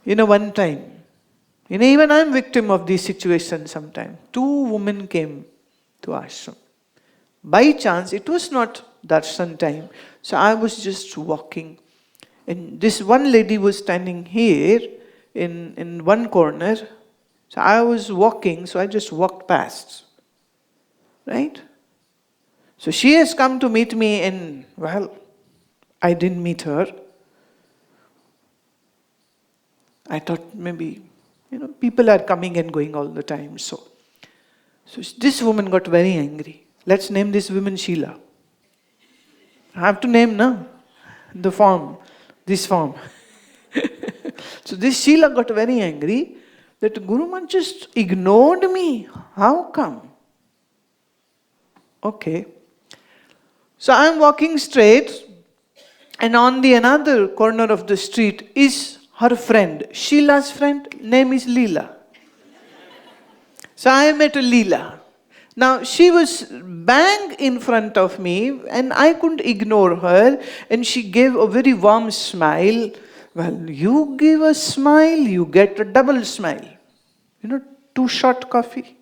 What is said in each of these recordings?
One time, even I'm victim of these situations sometimes. Two women came to ashram. By chance, it was not darshan time, so I was just walking. And this one lady was standing here in one corner. So I was walking, so I just walked past. Right? So she has come to meet me, and well, I didn't meet her. I thought maybe, people are coming and going all the time. So this woman got very angry. Let's name this woman Sheila. I have to name, no? This form. So this Sheila got very angry that Guruman just ignored me. How come? Okay. So I'm walking straight, and on the another corner of the street is her friend. Sheila's friend name is Leela. So I met Leela. Now she was bang in front of me and I couldn't ignore her, and she gave a very warm smile. Well, you give a smile, you get a double smile. 2 shot coffee.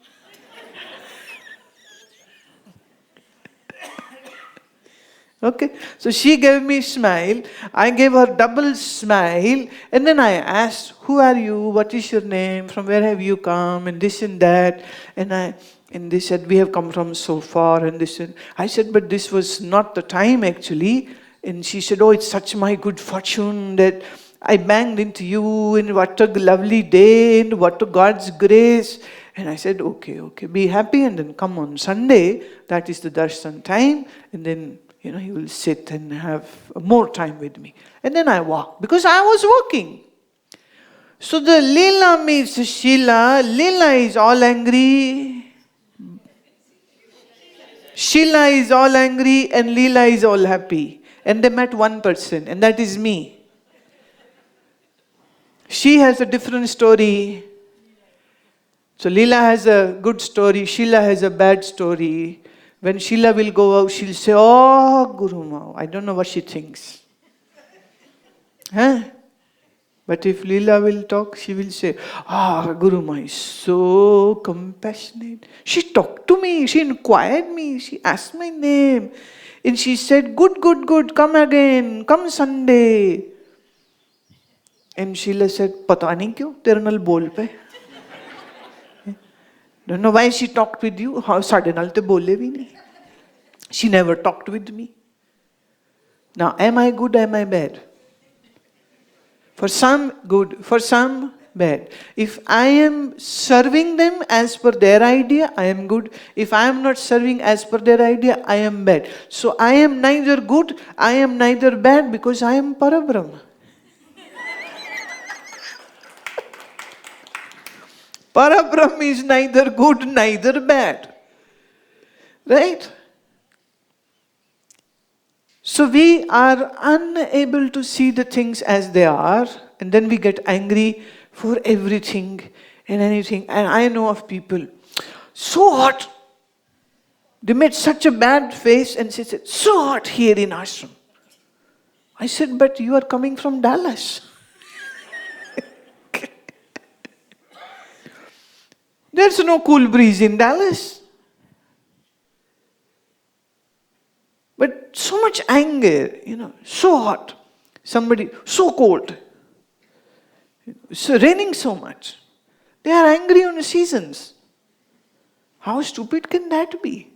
Okay, so she gave me a smile, I gave her double smile, and then I asked, who are you, what is your name, from where have you come, and this and that, and they said, we have come from so far, and this and I said, but this was not the time actually, and she said, oh, it's such my good fortune that I banged into you, and what a lovely day, and what a God's grace. And I said, okay, be happy, and then come on Sunday, that is the darshan time, and then you will sit and have more time with me. And then I walk, because I was walking. So the Leela meets Sheila. Leela is all angry. Sheila is all angry and Leela is all happy. And they met one person, and that is me. She has a different story. So Leela has a good story, Sheila has a bad story. When Sheila will go out, she'll say, oh, Guru Ma, I don't know what she thinks. But if Leela will talk, she will say, Guru Ma is so compassionate. She talked to me, she inquired me, she asked my name. And she said, good, come again, come Sunday. And Sheila said, Pata nahi kyun, tere nal bol pe. Don't know why she talked with you. Sade nal te bole bhi nahi. She never talked with me. Now, am I good, am I bad? For some, good. For some, bad. If I am serving them as per their idea, I am good. If I am not serving as per their idea, I am bad. So I am neither good, I am neither bad, because I am Parabrahma. Parabrahma is neither good, neither bad. Right? So we are unable to see the things as they are, and then we get angry for everything and anything. And I know of people, so hot. They made such a bad face and said, so hot here in ashram. I said, but you are coming from Dallas. There's no cool breeze in Dallas. But so much anger, so hot. Somebody, so cold. It's raining so much. They are angry on the seasons. How stupid can that be?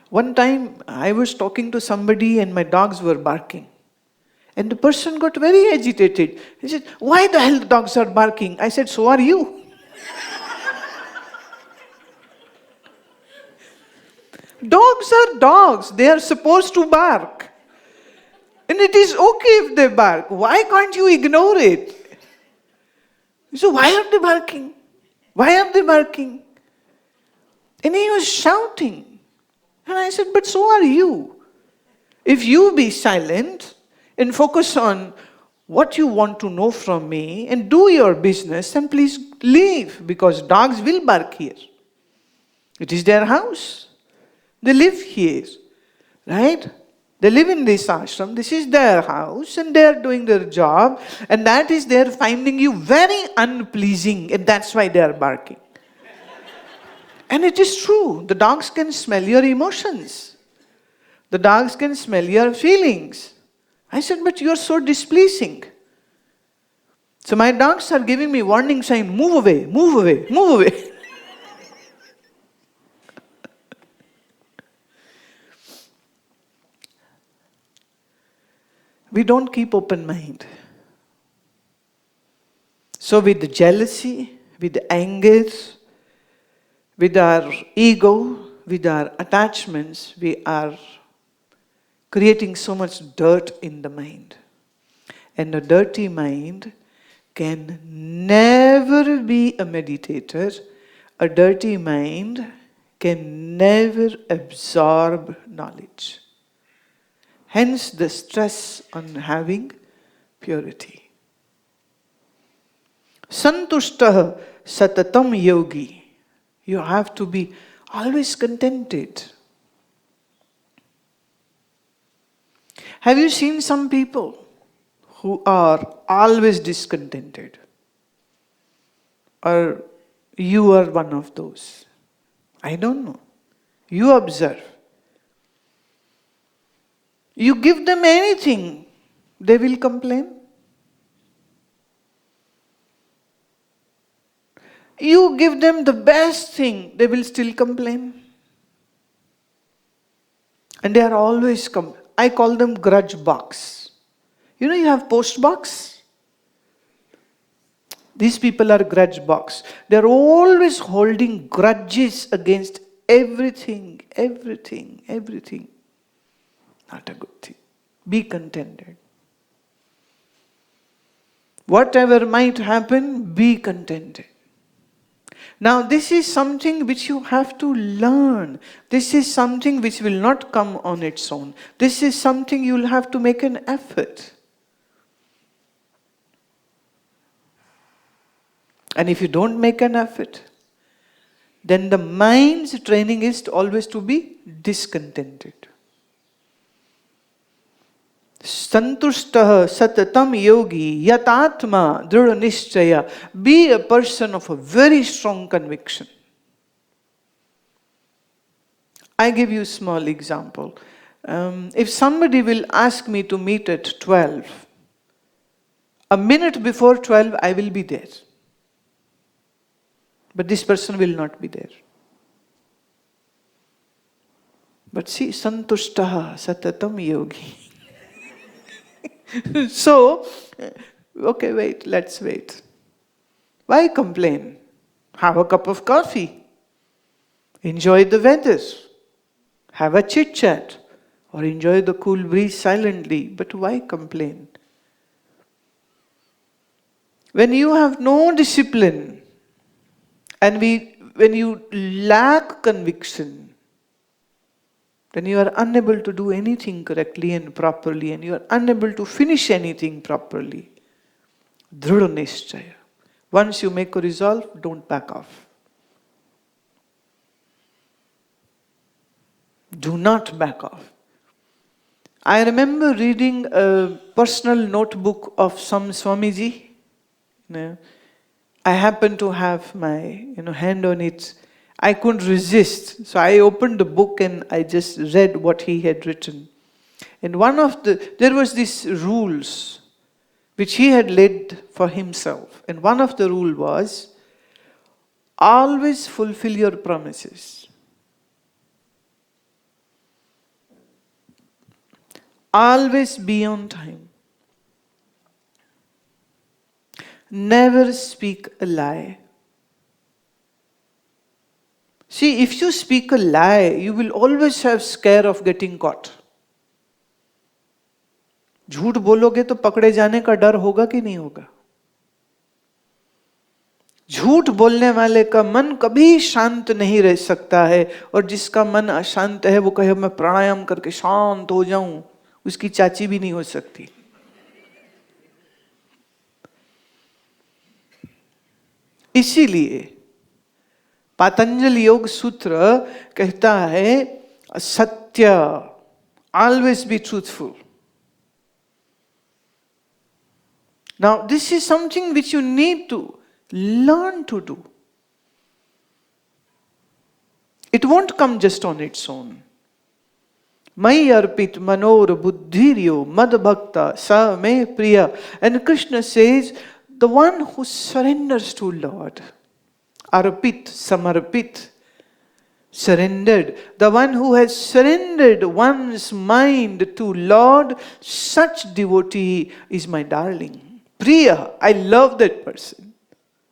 One time I was talking to somebody and my dogs were barking. And the person got very agitated. He said, why the hell the dogs are barking? I said, so are you. Dogs are dogs. They are supposed to bark. And it is okay if they bark. Why can't you ignore it? So why are they barking? Why are they barking? And he was shouting. And I said, but so are you. If you be silent and focus on what you want to know from me and do your business, then please leave, because dogs will bark here. It is their house. They live here, right? They live in this ashram, this is their house, and they are doing their job, and that is they are finding you very unpleasing, and that's why they are barking. And it is true, the dogs can smell your emotions. The dogs can smell your feelings. I said, but you are so displeasing. So my dogs are giving me warning sign, move away, move away, move away. We don't keep open mind. So with the jealousy, with the anger, with our ego, with our attachments, we are creating so much dirt in the mind. And a dirty mind can never be a meditator. A dirty mind can never absorb knowledge. Hence the stress on having purity. Santushtah satatam yogi. You have to be always contented. Have you seen some people who are always discontented? Or you are one of those? I don't know. You observe. You give them anything, they will complain. You give them the best thing, they will still complain. And they are always I call them grudge box. You know, you have post box. These people are grudge box. They are always holding grudges against everything, everything, everything. Not a good thing. Be contented. Whatever might happen, be contented. Now, this is something which you have to learn. This is something which will not come on its own. This is something you will have to make an effort. And if you don't make an effort, then the mind's training is always to be discontented. Santushtah satatam yogi yatatma drudha nishchaya. Be a person of a very strong conviction. I give you a small example. If somebody will ask me to meet at 12, a minute before 12 I will be there. But this person will not be there. But see, santushtah satatam yogi. So, okay, wait, let's wait. Why complain? Have a cup of coffee. Enjoy the weather. Have a chit chat. Or enjoy the cool breeze silently. But why complain? When you have no discipline, and when you lack conviction, then you are unable to do anything correctly and properly, and you are unable to finish anything properly. Drudha nishchaya. Once you make a resolve, don't back off. Do not back off. I remember reading a personal notebook of some Swamiji. I happened to have my hand on it. I couldn't resist. So I opened the book and I just read what he had written. And there was these rules which he had laid for himself. And one of the rule was, always fulfill your promises. Always be on time. Never speak a lie. See, if you speak a lie, you will always have scare of getting caught. झूठ बोलोगे तो पकड़े जाने का डर होगा कि नहीं होगा? झूठ बोलने वाले का मन कभी शांत नहीं रह सकता है, और जिसका मन अशांत है वो कहे मैं प्राणायाम करके शांत हो जाऊं, उसकी चाची भी नहीं हो सकती. इसीलिए पातंजल योग सूत्र कहता है सत्य, Always be truthful. Now, this is something which you need to learn to do. It won't come just on its own. Mai arpit manor buddhiryo mad bhakta sa me priya. And Krishna says, the one who surrenders to Lord, arpit, samarpit, surrendered. The one who has surrendered one's mind to Lord, such devotee is my darling. Priya, I love that person.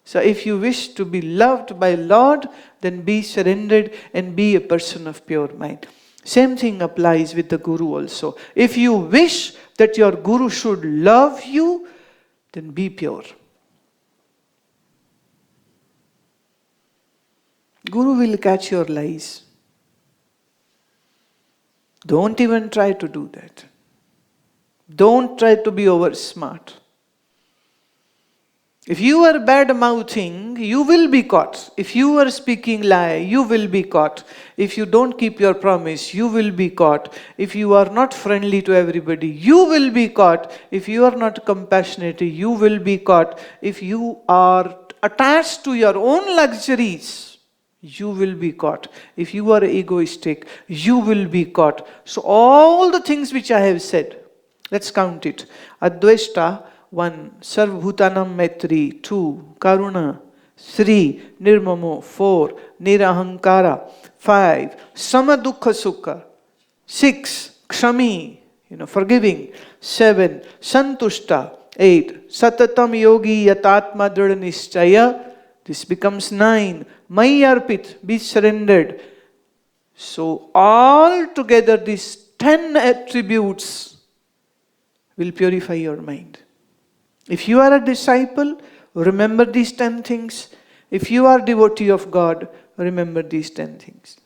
So if you wish to be loved by Lord, then be surrendered and be a person of pure mind. Same thing applies with the Guru also. If you wish that your Guru should love you, then be pure. Guru will catch your lies. Don't even try to do that. Don't try to be over smart. If you are bad mouthing, you will be caught. If you are speaking lie, you will be caught. If you don't keep your promise, you will be caught. If you are not friendly to everybody, you will be caught. If you are not compassionate, you will be caught. If you are attached to your own luxuries, you will be caught. If you are egoistic, you will be caught. So all the things which I have said, let's count it. Adveshta, 1. Sarvbhutanam Maitri. 2. Karuna. 3. Nirmamo. 4. Nirahankara. 5. Samadukha Sukha. 6. Kshami, forgiving. 7. Santushta. 8. Satatam Yogi Yatatma Dhrida Nischaya. This becomes 9. Mai Arpit, be surrendered. So all together these 10 attributes will purify your mind. If you are a disciple, remember these 10 things. If you are devotee of God, remember these 10 things.